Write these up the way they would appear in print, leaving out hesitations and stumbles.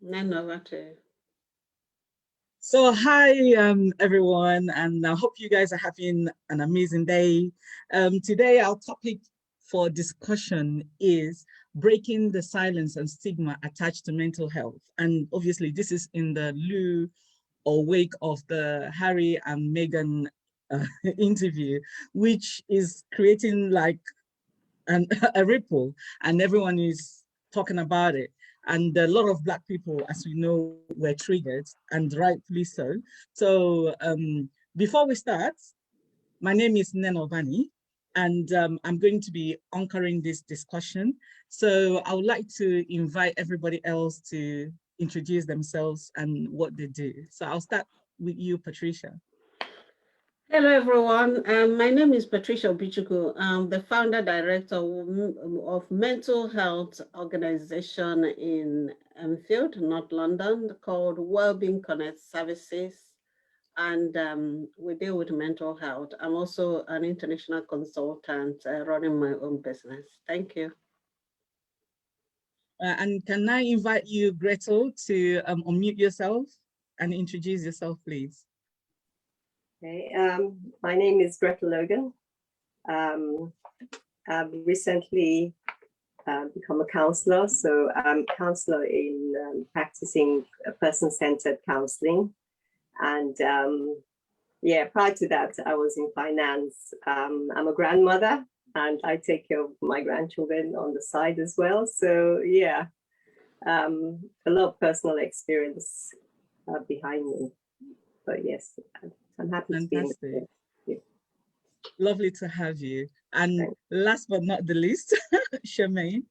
None over to you. So hi everyone, and I hope you guys are having an amazing day. Today our topic for discussion is breaking the silence and stigma attached to mental health. And obviously this is in the lieu or wake of the Harry and Meghan interview, which is creating like a ripple, and everyone is talking about it. And a lot of Black people, as we know, were triggered, and rightfully so. So before we start, my name is Neno Bani, and I'm going to be anchoring this discussion. So I would like to invite everybody else to introduce themselves and what they do. So I'll start with you, Patricia. Hello, everyone. My name is Patricia Obichukwu. I'm the founder director of mental health organization in Enfield, North London, called Wellbeing Connect Services. And we deal with mental health. I'm also an international consultant running my own business. Thank you. And can I invite you, Gretel, to unmute yourself and introduce yourself, please? Okay, my name is Gretel Logan. I've recently become a counselor, so I'm a counselor in practicing person-centered counseling. And yeah, prior to that, I was in finance. I'm a grandmother, and I take care of my grandchildren on the side as well. So yeah, a lot of personal experience behind me. But yes, I'm happy to be in here. Lovely to have you. And last but not the least, Charmaine.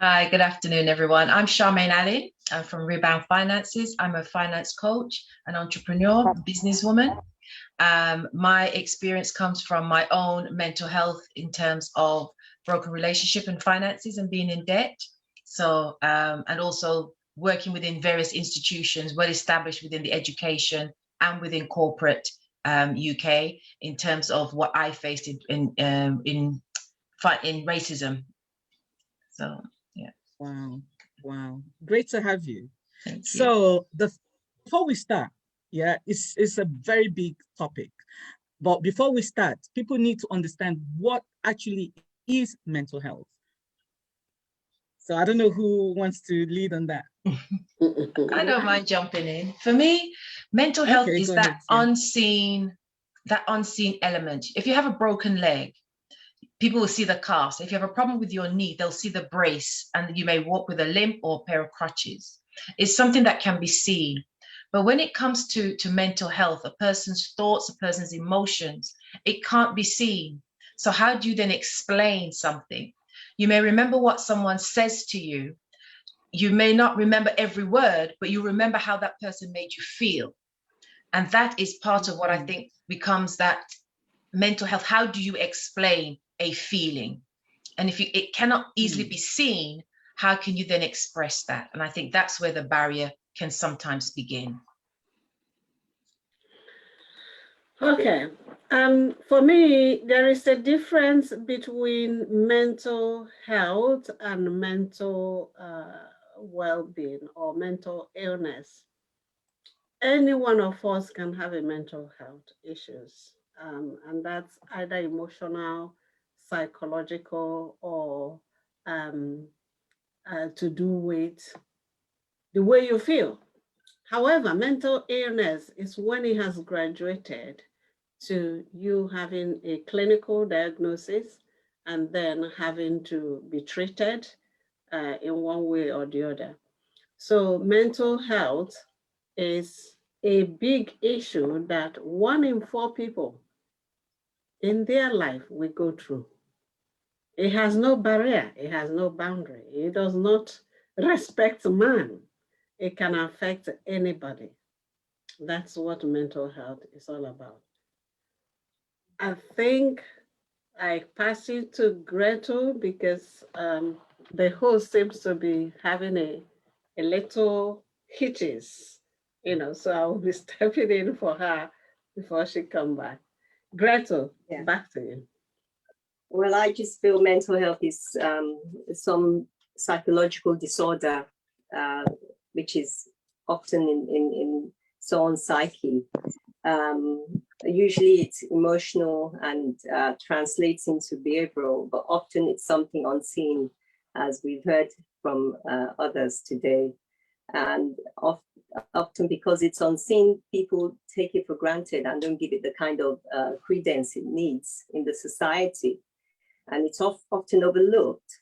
Hi, good afternoon, everyone. I'm Charmaine Ali. I'm from Rebound Finances. I'm a finance coach, an entrepreneur, businesswoman. My experience comes from my own mental health in terms of broken relationship and finances and being in debt. So, and also working within various institutions, well established within the education and within corporate UK in terms of what I faced in racism. So yeah. Wow, great to have you. Thank you. So before we start, yeah, it's a very big topic. But before we start, people need to understand what actually is mental health. So I don't know who wants to lead on that. I don't mind jumping in. For me, mental health is that unseen element. If you have a broken leg, people will see the cast. If you have a problem with your knee, they'll see the brace, and you may walk with a limp or a pair of crutches. It's something that can be seen. But when it comes to mental health, a person's thoughts, a person's emotions, it can't be seen. So how do you then explain something? You may remember what someone says to you. You may not remember every word, but you remember how that person made you feel. And that is part of what I think becomes that mental health. How do you explain a feeling? And if it cannot easily be seen, how can you then express that? And I think that's where the barrier can sometimes begin. Okay. For me, there is a difference between mental health and mental well-being or mental illness. Any one of us can have a mental health issues, and that's either emotional, psychological, or to do with the way you feel. However, mental illness is when it has graduated to you having a clinical diagnosis and then having to be treated in one way or the other. So mental health is a big issue that 1 in 4 people in their life will go through. It has no barrier, it has no boundary. It does not respect man. It can affect anybody. That's what mental health is all about. I think I pass it to Gretel because the host seems to be having a little hitches, so I will be stepping in for her before she come back. Gretel, back to you. Well, I just feel mental health is some psychological disorder which is often in someone's psyche. Usually it's emotional and translates into behavioral, but often it's something unseen, as we've heard from others today. And often because it's unseen, people take it for granted and don't give it the kind of credence it needs in the society. And it's often overlooked.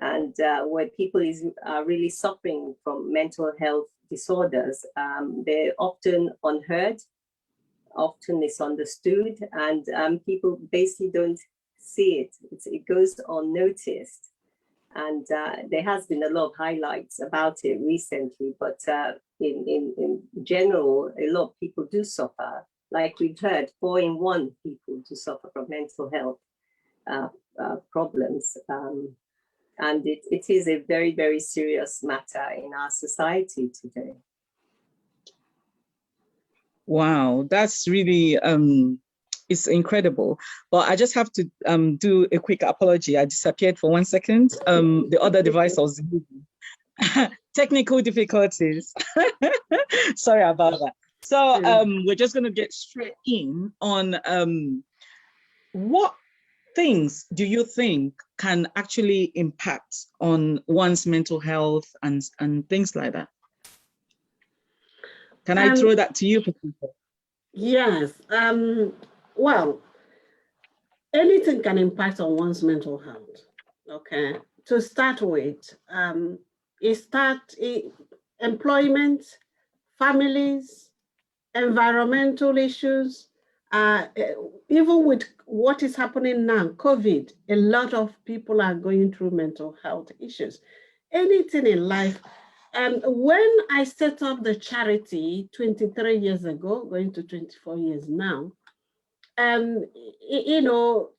And where people are really suffering from mental health disorders, they're often unheard, often misunderstood, and people basically don't see it. It goes unnoticed. And there has been a lot of highlights about it recently, but in general, a lot of people do suffer. Like we've heard, 4 in 1 people do suffer from mental health problems. And it is a very, very serious matter in our society today. Wow, that's really, it's incredible. But I just have to do a quick apology. I disappeared for 1 second. The other device was technical difficulties. Sorry about that. So we're just going to get straight in on what things do you think can actually impact on one's mental health and things like that? Can I throw that to you, Patricia? Yes. Well, anything can impact on one's mental health. Okay. To start with, employment, families, environmental issues, even with what is happening now, COVID, a lot of people are going through mental health issues. Anything in life. When I set up the charity 23 years ago, going to 24 years now, you know,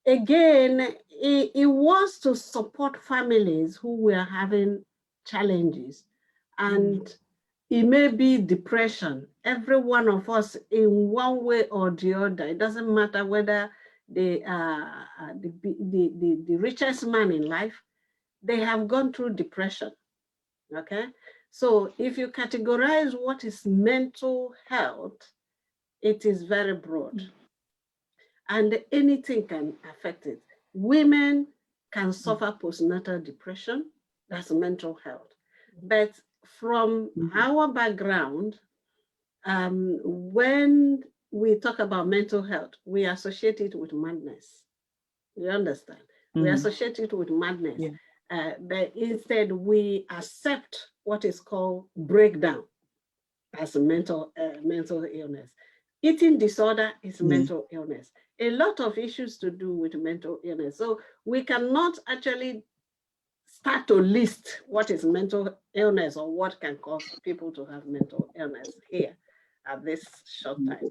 again, it was to support families who were having challenges. And it may be depression. Every one of us, in one way or the other, it doesn't matter whether they are the richest man in life, they have gone through depression. Okay, so if you categorize what is mental health, it is very broad, and anything can affect it. Women can suffer postnatal depression, that's mental health. But from our background, when we talk about mental health, we associate it with madness. You understand? We associate it with madness. Yeah. But instead, we accept what is called breakdown as a mental illness. Eating disorder is mental illness. A lot of issues to do with mental illness. So we cannot actually start to list what is mental illness or what can cause people to have mental illness here at this short time.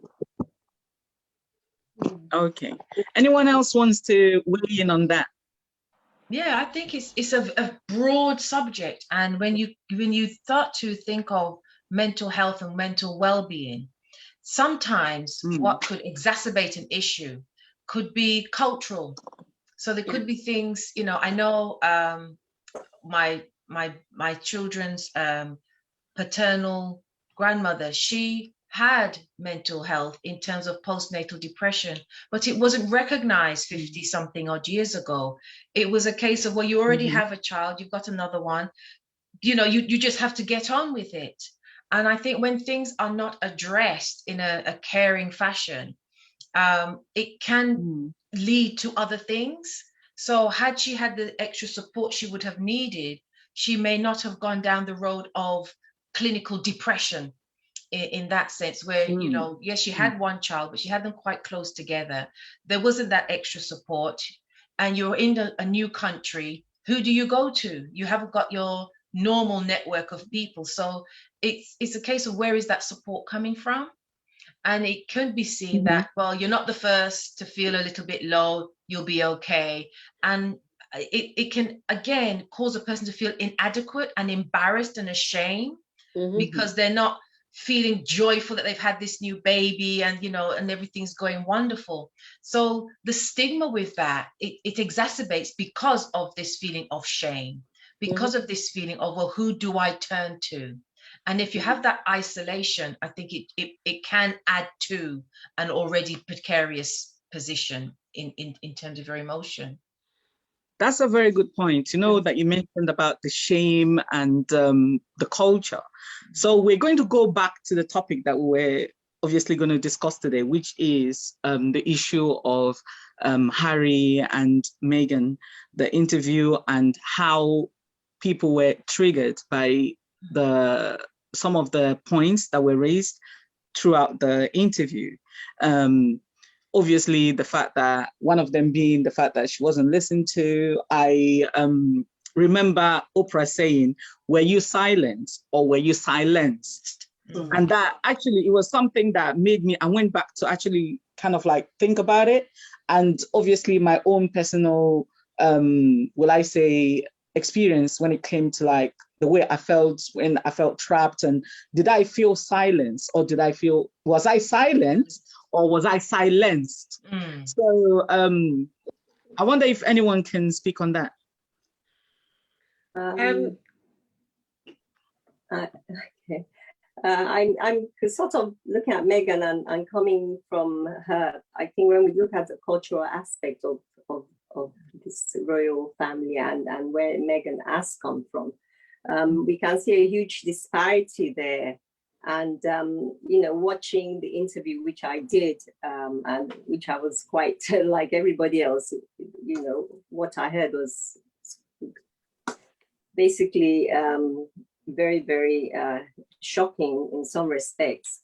Okay. Anyone else wants to weigh in on that? Yeah, I think it's a broad subject, and when you start to think of mental health and mental well-being, sometimes what could exacerbate an issue could be cultural. So there could be things, you know, I know my children's paternal grandmother, she had mental health in terms of postnatal depression, but it wasn't recognized 50 something odd years ago. It was a case of, well, you already have a child, you've got another one, you know, you just have to get on with it. And I think when things are not addressed in a caring fashion, it can lead to other things. So had she had the extra support she would have needed, she may not have gone down the road of clinical depression in that sense, where, you know, yes, she had one child, but she had them quite close together. There wasn't that extra support, and you're in a new country. Who do you go to? You haven't got your normal network of people. So it's a case of, where is that support coming from? And it could be seen that, well, you're not the first to feel a little bit low, you'll be okay. And it can, again, cause a person to feel inadequate and embarrassed and ashamed because they're not feeling joyful that they've had this new baby and, you know, and everything's going wonderful. So the stigma with that, it exacerbates because of this feeling of shame, because of this feeling of, well, who do I turn to? And if you have that isolation, I think it can add to an already precarious position in terms of your emotion. That's a very good point, that you mentioned about the shame and the culture. So we're going to go back to the topic that we're obviously going to discuss today, which is the issue of Harry and Meghan, the interview, and how people were triggered by some of the points that were raised throughout the interview. Obviously, the fact that one of them being the fact that she wasn't listened to. I remember Oprah saying, "Were you silent or were you silenced?" Mm-hmm. And that actually, it was something that made me, I went back to actually kind of like think about it. And obviously my own personal, will I say, experience when it came to like the way I felt when I felt trapped, and did I feel silence or was I silent or was I silenced? So I wonder if anyone can speak on that. Okay. I'm sort of looking at Meghan and coming from her. I think when we look at the cultural aspect of this royal family and where Meghan has come from, we can see a huge disparity there. And, watching the interview, which I did, and which I was quite like everybody else, what I heard was basically very, very shocking in some respects.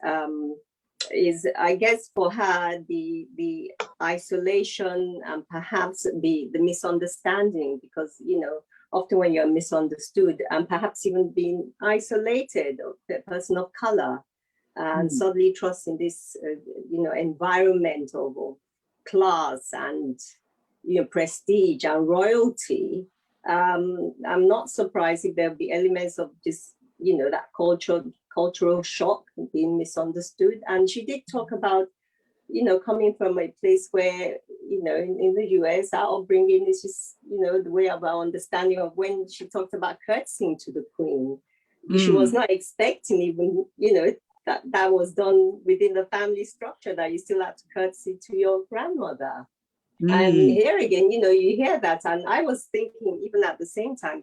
Is, I guess, for her, the isolation and perhaps the misunderstanding, because, often when you're misunderstood and perhaps even being isolated, or a person of color, and suddenly trusting this, environment of class and, prestige and royalty, I'm not surprised if there'll be elements of this, that cultural shock, being misunderstood. And she did talk about, coming from a place where, in the US, our upbringing is just, the way of our understanding of when she talked about curtsying to the Queen. She was not expecting even, that was done within the family structure, that you still have to curtsy to your grandmother. And here again, you hear that. And I was thinking, even at the same time,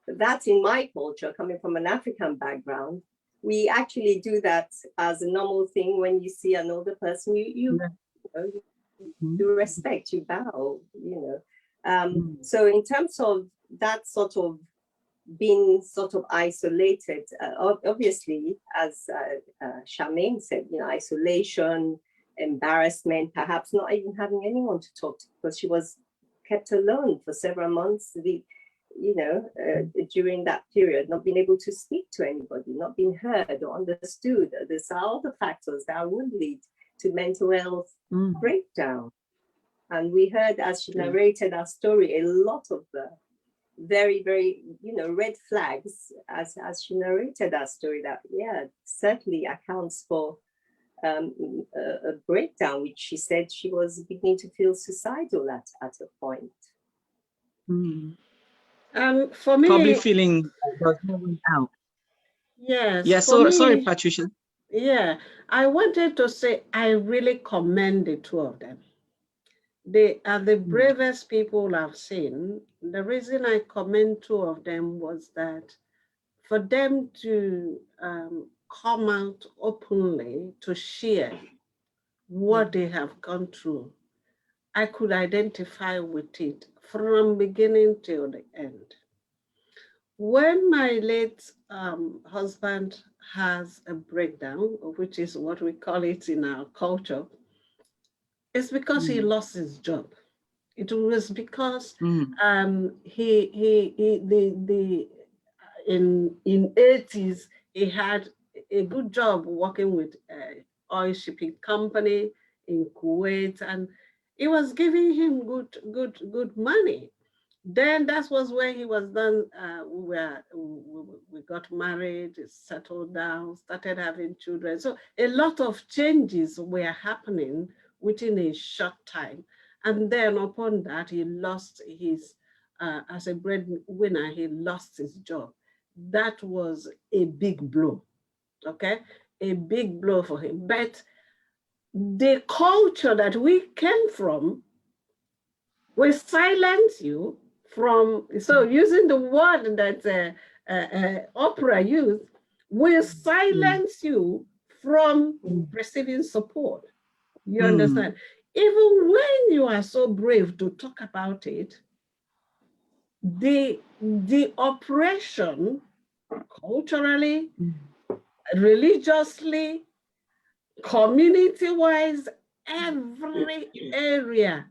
that in my culture, coming from an African background, we actually do that as a normal thing. When you see an older person, you respect, you bow, So in terms of that sort of being sort of isolated, obviously, as Charmaine said, isolation, embarrassment, perhaps not even having anyone to talk to, because she was kept alone for several months. During that period, not being able to speak to anybody, not being heard or understood. There's other factors that would lead to mental health breakdown. And we heard, as she narrated our story, a lot of the very, very, red flags as she narrated our story, that, certainly accounts for a breakdown, which she said she was beginning to feel suicidal at a point. For me, probably feeling there's no way out. Yes. Yeah. So sorry, Patricia. Yeah, I wanted to say I really commend the two of them. They are the bravest people I've seen. The reason I commend two of them was that for them to come out openly to share what they have gone through, I could identify with it from beginning till the end. When my late husband has a breakdown, which is what we call it in our culture, it's because he lost his job. It was because in 80s he had a good job working with oil shipping company in Kuwait, and it was giving him good money. Then that was when he was done. We got married, settled down, started having children. So a lot of changes were happening within a short time. And then upon that, he lost his as a breadwinner, he lost his job. That was a big blow, okay? A big blow for him. But the culture that we came from will silence you from, so using the word that Oprah used, will silence you from receiving support. You understand? Even when you are so brave to talk about it, the oppression, culturally, religiously, community-wise, every area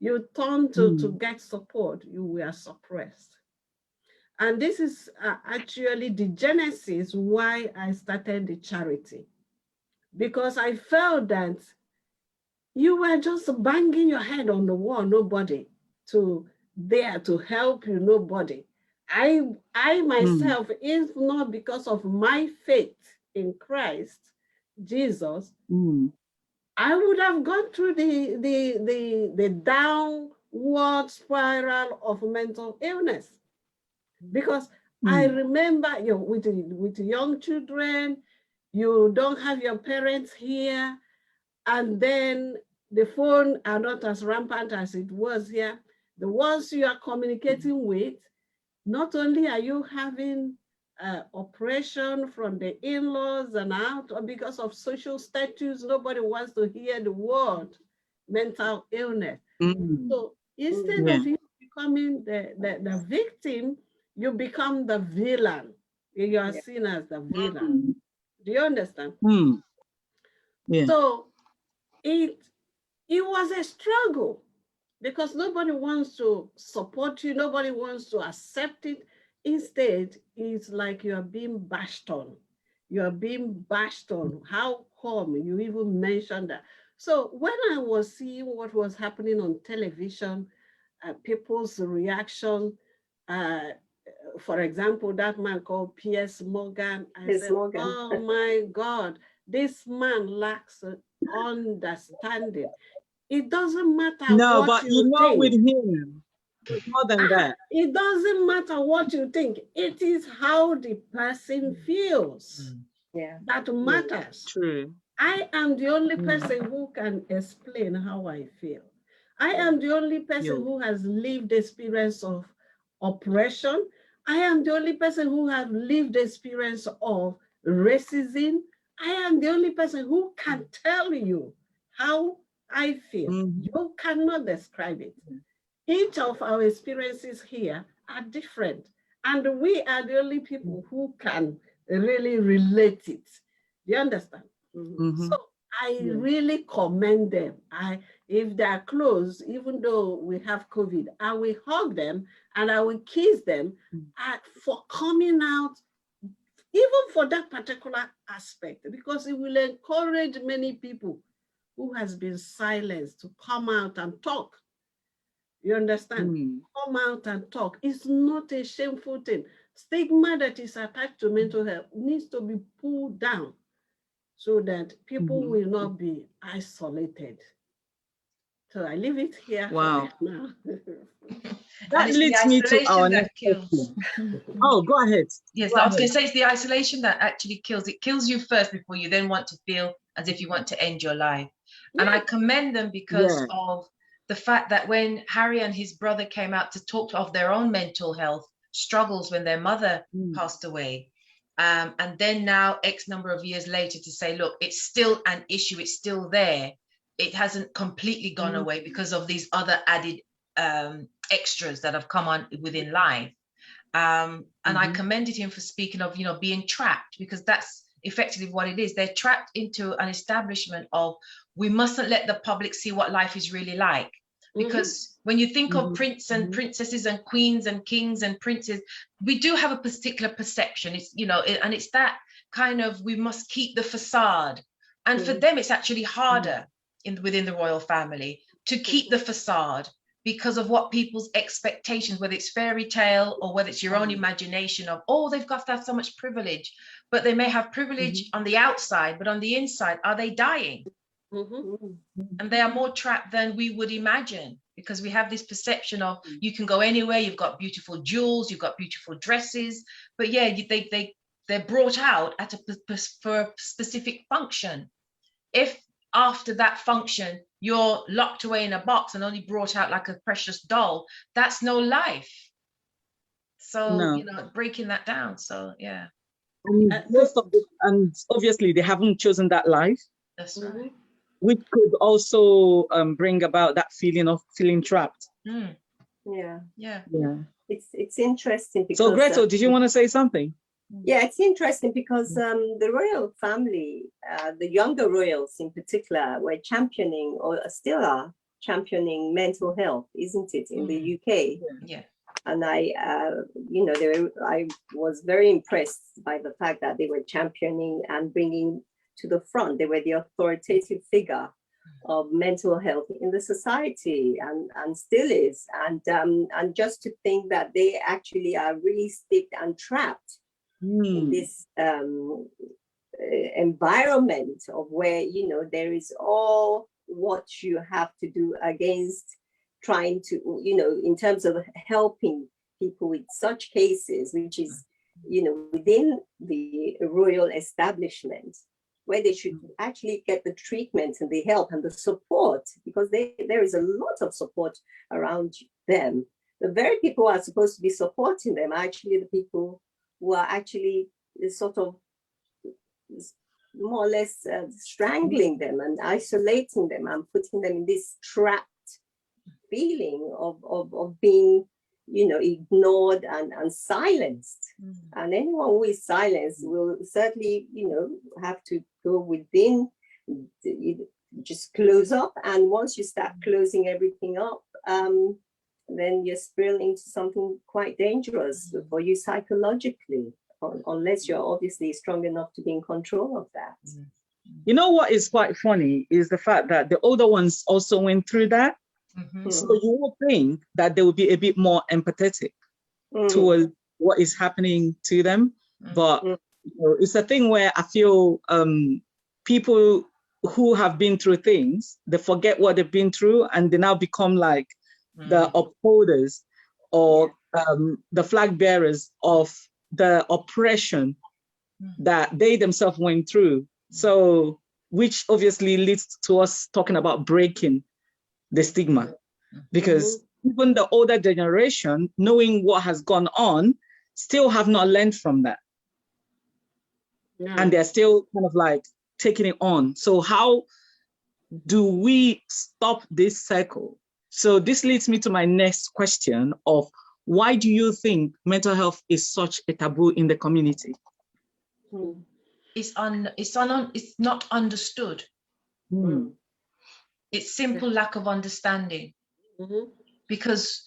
you turn to get support, you were suppressed. And this is actually the genesis why I started the charity, because I felt that you were just banging your head on the wall, nobody there to help you, nobody. I myself, if not because of my faith in Christ, Jesus, I would have gone through the downward spiral of mental illness. Because I remember, with young children, you don't have your parents here, and then the phone are not as rampant as it was here. The ones you are communicating with, not only are you having oppression from the in-laws and out, or because of social status, nobody wants to hear the word mental illness. So instead of you becoming the victim, you become the villain. You are seen as the villain. Do you understand? So it was a struggle, because nobody wants to support you, nobody wants to accept it. Instead, it's like you are being bashed on. You are being bashed on. How come you even mentioned that? So when I was seeing what was happening on television, people's reaction, for example, that man called Piers Morgan, I said, oh my God, this man lacks understanding. It doesn't matter what you think. With him, it's more than that. It doesn't matter what you think. It is how the person feels that matters. True. I am the only person who can explain how I feel. I am the only person who has lived the experience of oppression. I am the only person who has lived the experience of racism. I am the only person who can tell you how I feel. You cannot describe it. Each of our experiences here are different, and we are the only people who can really relate it. Do you understand? So I really commend them. If they are close, even though we have COVID, I will hug them and I will kiss them for coming out, even for that particular aspect, because it will encourage many people who has been silenced to come out and talk. You understand? Come out and talk. It's not a shameful thing. Stigma that is attached to mental health needs to be pulled down so that people will not be isolated. So I leave it here for now. That leads me to our next question. Oh, go ahead. Yes, I was going to say, it's the isolation that actually kills. It kills you first before you then want to feel as if you want to end your life. And I commend them because of the fact that when Harry and his brother came out to talk of their own mental health struggles when their mother passed away, and then now X number of years later to say, look, it's still an issue, it's still there. It hasn't completely gone away because of these other added extras that have come on within life. And I commended him for speaking of, being trapped, because that's effectively what it is. They're trapped into an establishment of, we mustn't let the public see what life is really like. Because when you think of prince and princesses and queens and kings and princes, we do have a particular perception. It's, and it's that kind of, we must keep the facade. And for them, it's actually harder within the royal family to keep the facade because of what people's expectations, whether it's fairy tale or whether it's your own imagination of, oh, they've got to have so much privilege, but they may have privilege on the outside, but on the inside, are they dying? And they are more trapped than we would imagine. because we have this perception of you can go anywhere, you've got beautiful jewels, you've got beautiful dresses, but yeah, they're brought out at for a specific function. If after that function you're locked away in a box and only brought out like a precious doll, that's no life. So No. you know, breaking that down. So yeah. And obviously they haven't chosen that life. That's right. Which could also bring about that feeling of feeling trapped. Yeah. Yeah. Yeah. It's interesting because. So Gretel, did you want to say something? Yeah, it's interesting because the royal family, the younger royals in particular, were championing, or still are championing, mental health, isn't it, in the UK? Yeah. And I was very impressed by the fact that they were championing and bringing to the front. They were the authoritative figure of mental health in the society, and still is. And just to think that they actually are really sticked and trapped in this environment of where, you know, there is all what you have to do against trying to, you know, in terms of helping people with such cases, which is, you know, within the royal establishment, where they should actually get the treatment and the help and the support, because there is a lot of support around them. The very people who are supposed to be supporting them are actually the people who are actually sort of more or less strangling them and isolating them and putting them in this trapped feeling of being, you know, ignored and silenced. And anyone who is silenced will certainly, you know, have to go within, just close up. And once you start closing everything up, then you're spiraling into something quite dangerous for you psychologically, unless you're obviously strong enough to be in control of that. You know what is quite funny is the fact that the older ones also went through that. So you would think that they would be a bit more empathetic towards what is happening to them. But you know, it's a thing where I feel people who have been through things, they forget what they've been through and they now become like the upholders or the flag bearers of the oppression that they themselves went through. So, which obviously leads to us talking about breaking the stigma, because even the older generation, knowing what has gone on, still have not learned from that. And they're still kind of like taking it on. So how do we stop this cycle? So this leads me to my next question of, why do you think mental health is such a taboo in the community? It's not understood. It's simple lack of understanding. Because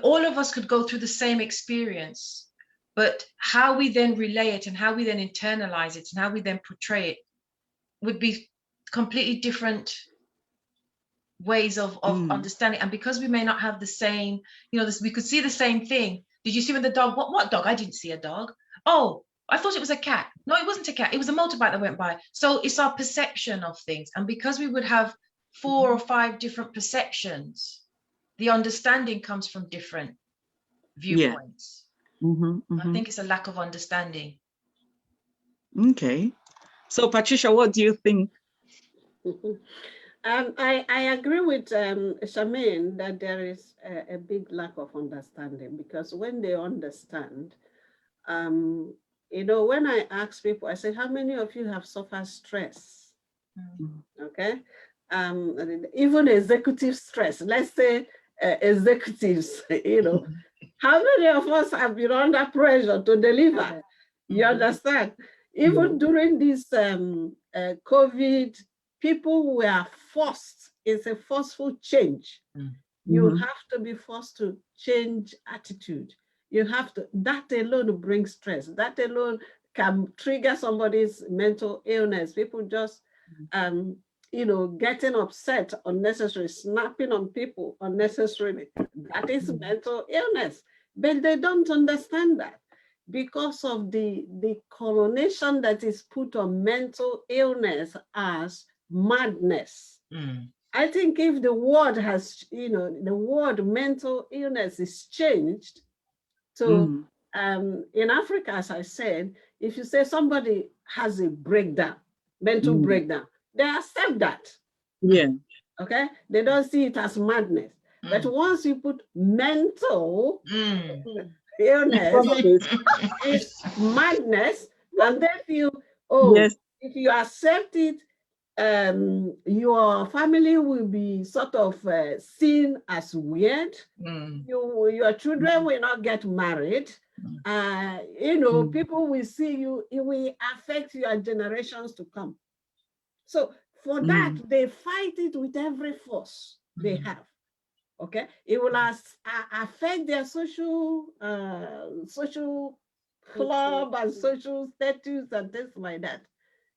all of us could go through the same experience, but how we then relay it and how we then internalize it and how we then portray it would be completely different ways of understanding. And because we may not have the same, you know, we could see the same thing. Did you see when the dog, what dog? I didn't see a dog. Oh, I thought it was a cat. No, it wasn't a cat. It was a motorbike that went by. So it's our perception of things. And because we would have 4 or 5 different perceptions, the understanding comes from different viewpoints. I think it's a lack of understanding. Okay. So Patricia, what do you think? I agree with Charmaine that there is a big lack of understanding, because when they understand, you know, when I ask people, I say, how many of you have suffered stress? Okay. Even executive stress, let's say executives, you know, how many of us have been under pressure to deliver? You understand? Even during this COVID, people were forced. It's a forceful change. You have to be forced to change attitude. You have to, that alone brings stress. That alone can trigger somebody's mental illness. People just, you know, getting upset unnecessarily, snapping on people unnecessarily. That is mental illness. But they don't understand that, because of the connotation that is put on mental illness as madness. I think if the word has, the word mental illness is changed. So in Africa, as I said, if you say somebody has a breakdown, mental breakdown, they accept that. Yeah. Okay. They don't see it as madness. But once you put mental illness, it's madness, and then if you accept it, your family will be sort of seen as weird. Your children will not get married. People will see you. It will affect your generations to come. So for that, they fight it with every force they have. Okay, it will affect their social club and social status and things like that.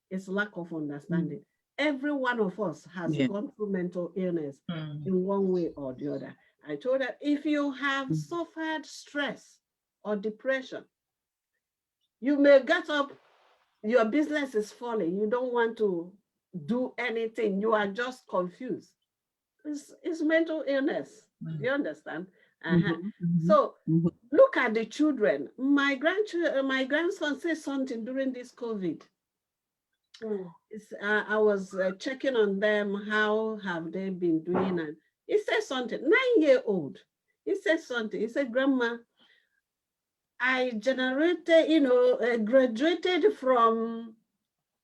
It's lack of understanding. Every one of us has gone through mental illness in one way or the other. I told her, if you have suffered stress or depression, you may get up, your business is falling, you don't want to do anything, you are just confused. It's mental illness. You understand? So look at the children. My grandson said something during this COVID. I was checking on them, how have they been doing? And he said something, 9-year-old. He said something. He said, Grandma, I graduated from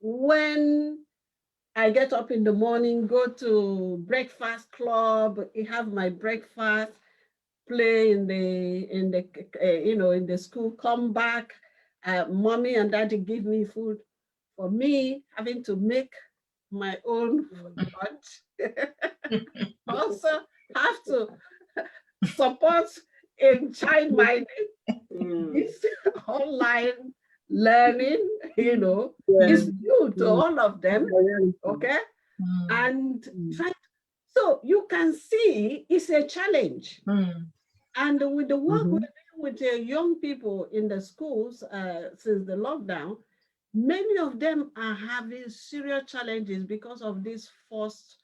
when I get up in the morning, go to breakfast club, have my breakfast, play in the school, come back, mommy and daddy give me food. For me, having to make my own lunch, also have to support in child minding, online learning, is new to all of them, okay? And so you can see it's a challenge. And with the work we're doing with young people in the schools since the lockdown, many of them are having serious challenges because of this forced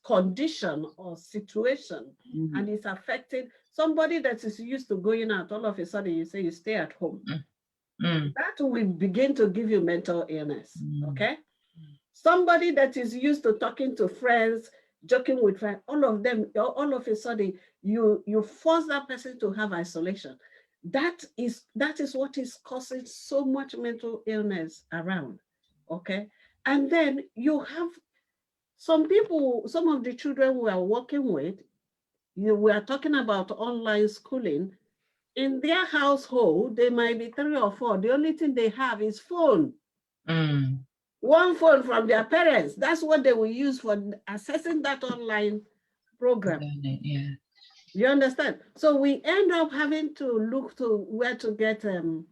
condition or situation, and it's affecting somebody that is used to going out. All of a sudden, you say you stay at home. That will begin to give you mental illness. Okay, somebody that is used to talking to friends, joking with friends, all of a sudden, you force that person to have isolation. That is what is causing so much mental illness around. Okay, and then you have some people, some of the children we are working with, we are talking about online schooling. In their household, they might be 3 or 4. The only thing they have is phone. One phone from their parents. That's what they will use for accessing that online program. You understand? So we end up having to look to where to get the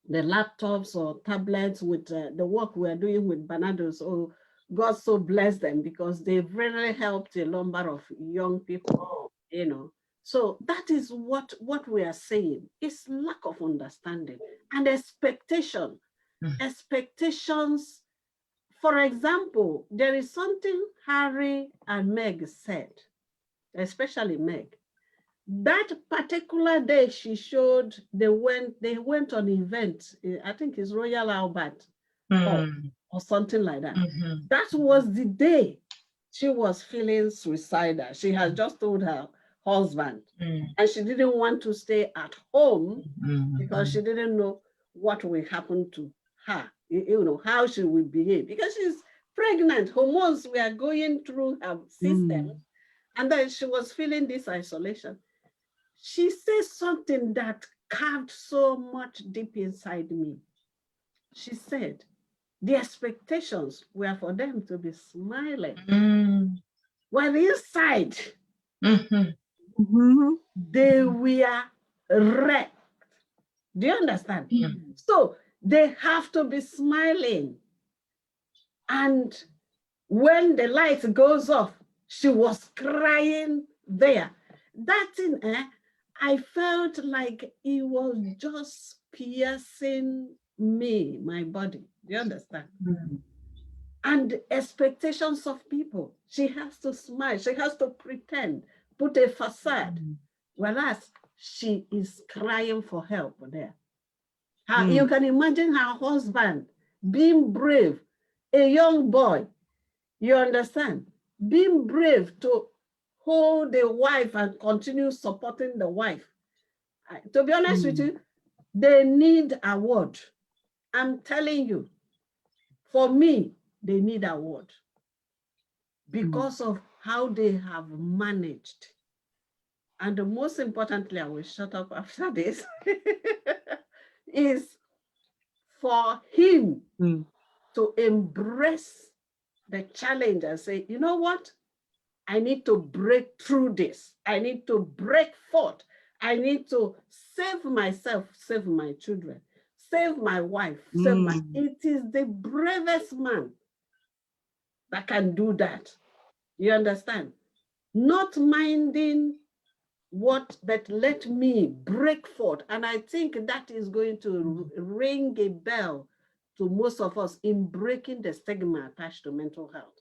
laptops or tablets with the work we're doing with Bernardo. So God so bless them because they've really helped a number of young people, So that is what we are saying. It's lack of understanding and expectation. Expectations. For example, there is something Harry and Meg said, especially Meg. That particular day she showed, they went on an event, I think it's Royal Albert or something like that. That was the day she was feeling suicidal. She had just told her husband and she didn't want to stay at home because she didn't know what will happen to her, how she will behave because she's pregnant. Hormones were going through her system and then she was feeling this isolation. She says something that carved so much deep inside me. She said, the expectations were for them to be smiling. While inside, they were wrecked. Do you understand? So they have to be smiling. And when the light goes off, she was crying there. That thing, I felt like it was just piercing me, my body. Do you understand? and the expectations of people. She has to smile, she has to pretend, put a facade, whereas she is crying for help there. You can imagine her husband being brave, a young boy, you understand, being brave to hold the wife and continue supporting the wife. To be honest with you, they need a word. I'm telling you, for me, they need a word because of how they have managed. And most importantly, I will shut up after this, is for him to embrace the challenge and say, you know what? I need to break through this. I need to break forth. I need to save myself, save my children, save my wife, save my... It is the bravest man that can do that. You understand? Not minding what, but let me break forth. And I think that is going to ring a bell to most of us in breaking the stigma attached to mental health.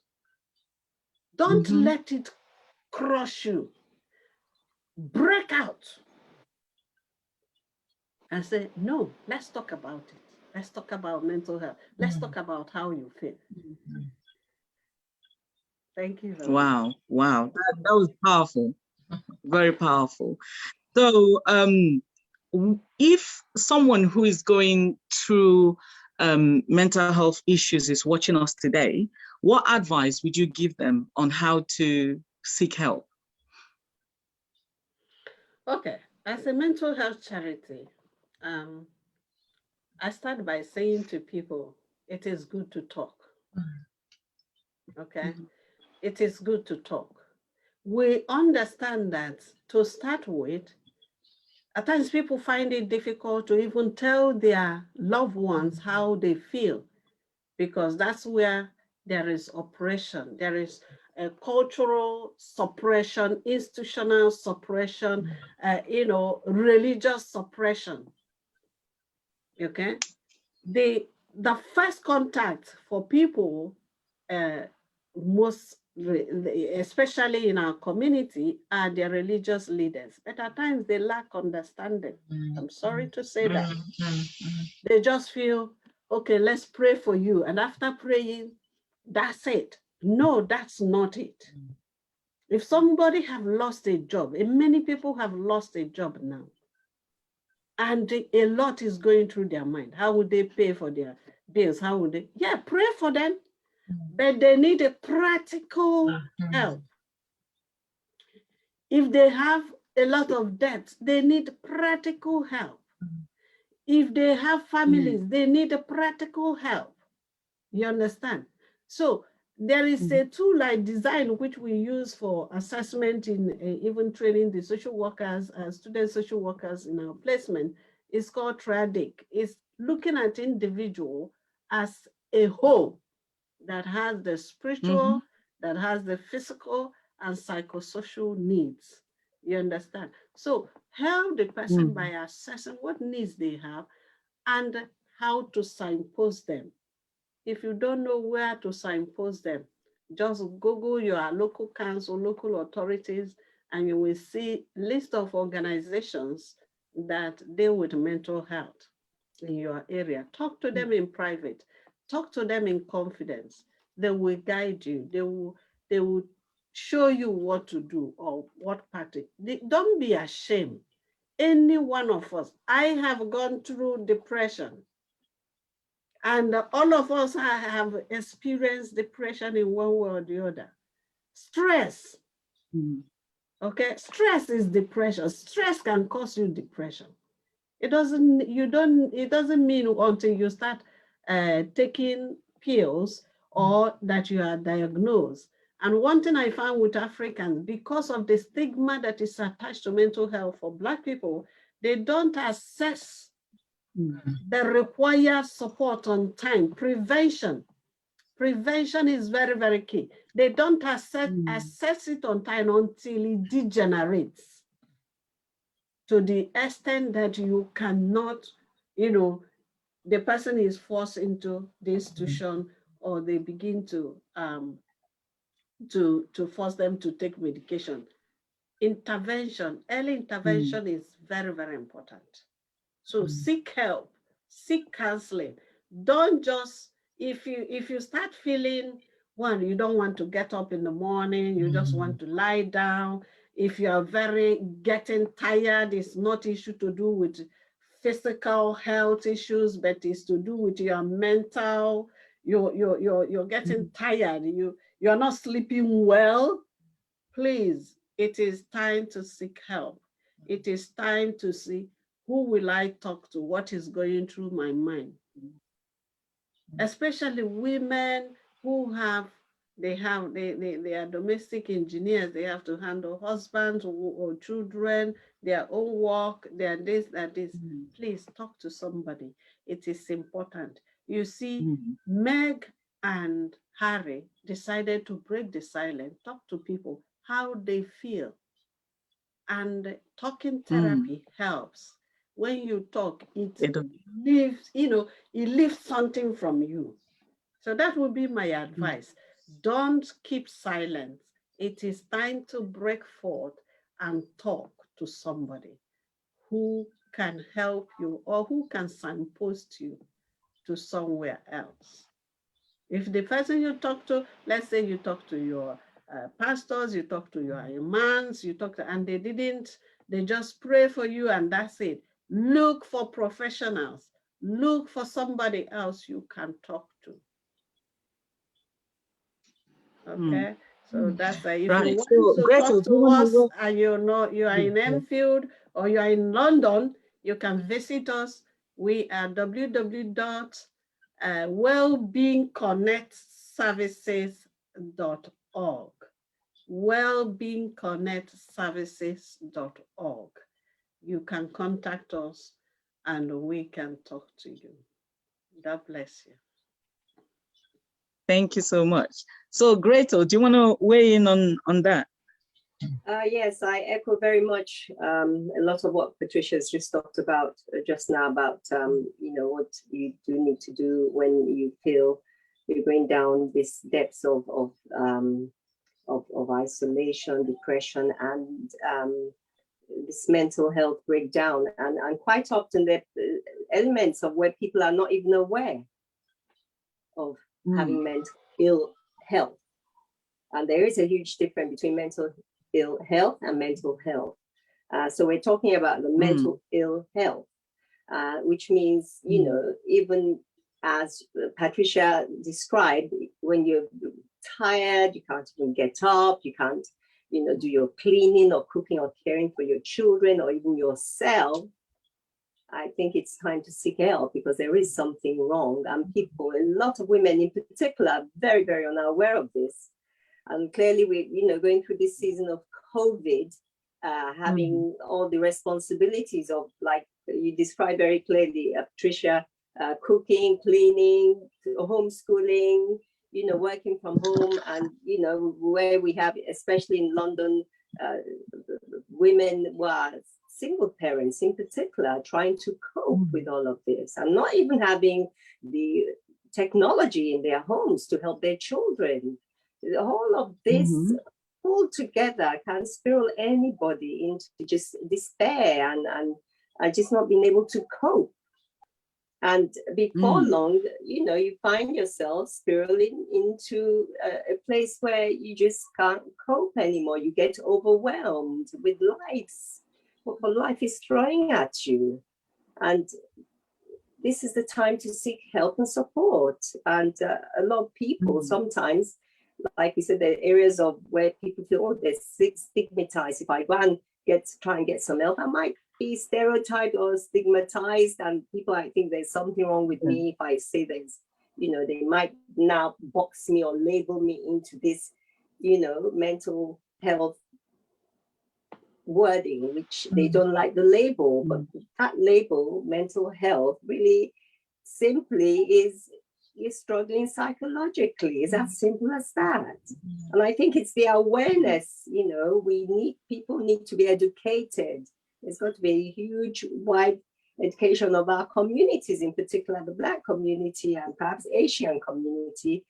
Don't let it crush you. Break out and say, no, let's talk about it. Let's talk about mental health. Let's talk about how you feel. Thank you. Wow, wow, that was powerful, very powerful. So if someone who is going through mental health issues is watching us today, what advice would you give them on how to seek help? Okay, as a mental health charity, I start by saying to people, it is good to talk. Okay, it is good to talk. We understand that to start with, at times people find it difficult to even tell their loved ones how they feel, because that's where there is oppression. There is a cultural suppression, institutional suppression, religious suppression. Okay, the first contact for people, especially in our community, are their religious leaders. But at times they lack understanding. I'm sorry to say that. They just feel, okay, let's pray for you. And after praying, that's it. No, that's not it. If somebody have lost a job, and many people have lost a job now, and a lot is going through their mind. How would they pay for their bills? How would they? Yeah, pray for them, but they need a practical help. If they have a lot of debt, they need practical help. If they have families, they need a practical help. You understand? So there is a tool like design which we use for assessment in even training the social workers, student social workers in our placement. It's called TRADIC. It's looking at individual as a whole that has the spiritual, that has the physical and psychosocial needs. You understand? So help the person by assessing what needs they have and how to signpost them. If you don't know where to signpost them, just Google your local council, local authorities, and you will see a list of organizations that deal with mental health in your area. Talk to them in private. Talk to them in confidence. They will guide you. They will show you what to do or what party. Don't be ashamed. Any one of us. I have gone through depression. And all of us have experienced depression in one way or the other. Stress. Okay, stress is depression. Stress can cause you depression. It doesn't mean until you start taking pills or that you are diagnosed. And one thing I found with Africans, because of the stigma that is attached to mental health for Black people, they don't assess the required support on time. Prevention is very, very key. They don't assess it on time until it degenerates to the extent that you cannot, the person is forced into the institution or they begin to force them to take medication. Intervention, early intervention is very, very important. So seek help, seek counseling. Don't just, if you start feeling, one, you don't want to get up in the morning, you just want to lie down. If you are very getting tired, it's not issue to do with physical health issues, but it's to do with your mental, you're getting tired, you're not sleeping well. Please, it is time to seek help. It is time to see, who will I talk to? What is going through my mind? Especially women who they are domestic engineers. They have to handle husbands or children, their own work, their this, that this. Please talk to somebody. It is important. You see, Meg and Harry decided to break the silence, talk to people how they feel. And talking therapy helps. When you talk, it leaves, it lifts something from you. So that would be my advice. Don't keep silent. It is time to break forth and talk to somebody who can help you or who can signpost you to somewhere else. If the person you talk to, let's say you talk to your pastors, you talk to your imams, and they just pray for you and that's it. Look for professionals. Look for somebody else you can talk to. Okay, so that's if you want to talk to us and you are in Enfield or you are in London, you can visit us. We are www.wellbeingconnectservices.org. wellbeingconnectservices.org. You can contact us and we can talk to you. God bless you. Thank you so much. So Gretel, do you want to weigh in on that? Yes, I echo very much a lot of what Patricia has just talked about just now about, what you do need to do when you feel you're going down this depths of isolation, depression, and this mental health breakdown. And quite often the elements of where people are not even aware of having mental ill health. And there is a huge difference between mental ill health and mental health. So we're talking about the mental ill health, which means, even as Patricia described, when you're tired, you can't even get up, you can't, do your cleaning or cooking or caring for your children or even yourself. I think it's time to seek help because there is something wrong. And people, a lot of women in particular, are very, very unaware of this. And clearly we're, going through this season of COVID, having all the responsibilities of, like you described very clearly, Patricia, cooking, cleaning, homeschooling, working from home, and, where we have, especially in London, women who are single parents in particular, trying to cope with all of this and not even having the technology in their homes to help their children. All of this pulled together can spiral anybody into just despair and just not being able to cope. And before long, you find yourself spiraling into a place where you just can't cope anymore. You get overwhelmed with what life is throwing at you. And this is the time to seek help and support. And a lot of people sometimes, like we said, there are areas of where people feel, oh, they're stigmatized. If I go and try and get some help, I might be stereotyped or stigmatized, and people, I think there's something wrong with me if I say there's, they might now box me or label me into this, mental health wording, which they don't like the label. But that label, mental health, really simply is you're struggling psychologically. It's as simple as that. And I think it's the awareness, people need to be educated. There's got to be a huge, wide education of our communities, in particular the Black community and perhaps Asian community,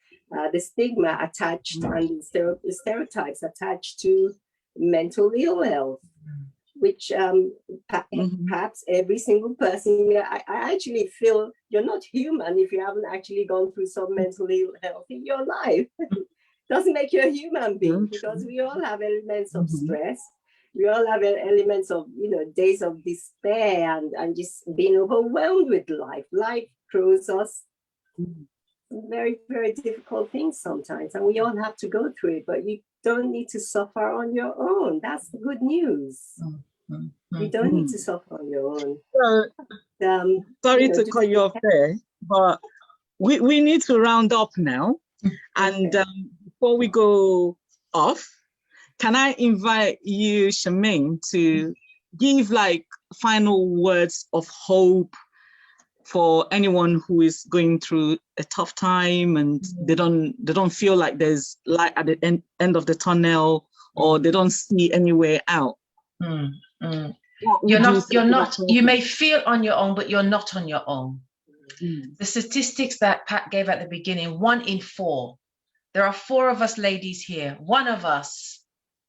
the stigma attached and the stereotypes attached to mental ill health, which perhaps every single person, I actually feel you're not human if you haven't actually gone through some mental ill health in your life. Doesn't make you a human being, because we all have elements of stress. We all have elements of, days of despair and just being overwhelmed with life. Life throws us very, very difficult things sometimes, and we all have to go through it, but you don't need to suffer on your own. That's the good news. You don't need to suffer on your own. Sorry to cut you off there, but we need to round up now. And before we go off, can I invite you, Charmaine, to give like final words of hope for anyone who is going through a tough time and they don't feel like there's light at the end of the tunnel, or they don't see any way out? You're not, you may feel on your own, but you're not on your own. The statistics that Pat gave at the beginning, 1 in 4, there are 4 of us ladies here. 1 of us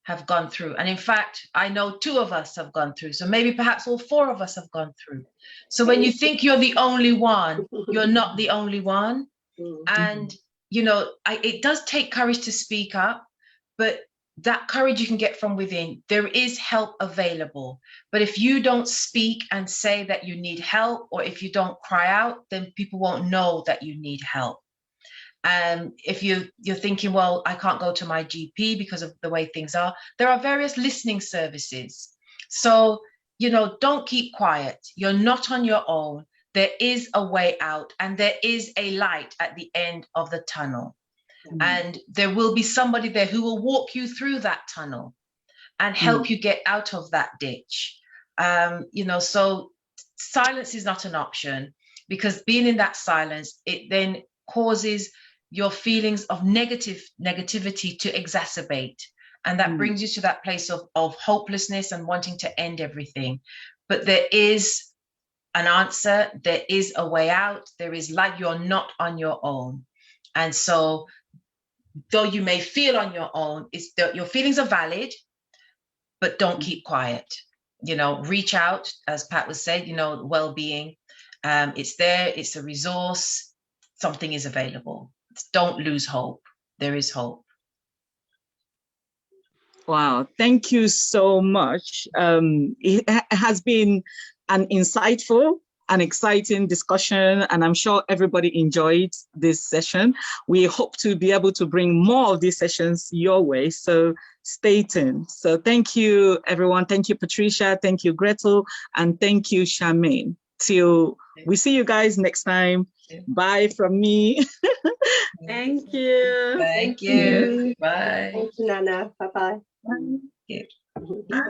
have gone through. And in fact, I know 2 of us have gone through. So maybe perhaps all 4 of us have gone through. So when you think you're the only one, you're not the only one. And, it does take courage to speak up, but that courage you can get from within. There is help available. But if you don't speak and say that you need help, or if you don't cry out, then people won't know that you need help. If you're thinking, well, I can't go to my GP because of the way things are, there are various listening services. So, don't keep quiet. You're not on your own. There is a way out, and there is a light at the end of the tunnel. And there will be somebody there who will walk you through that tunnel and help you get out of that ditch. So silence is not an option, because being in that silence, it then causes your feelings of negativity to exacerbate. And that brings you to that place of hopelessness and wanting to end everything. But there is an answer. There is a way out. There is light. You're not on your own. And so, though you may feel on your own, your feelings are valid, but don't keep quiet. Reach out, as Pat was saying, well-being. It's there. It's a resource. Something is available. Don't lose hope. There is hope. Wow, thank you so much. It has been an insightful and exciting discussion, and I'm sure everybody enjoyed this session. We hope to be able to bring more of these sessions your way, so stay tuned. So thank you, everyone. Thank you, Patricia. Thank you, Gretel. And thank you, Charmaine. Till we see you guys next time. Bye from me. Thank you. Thank you. Bye. Thank you, Nana. Bye-bye. Bye.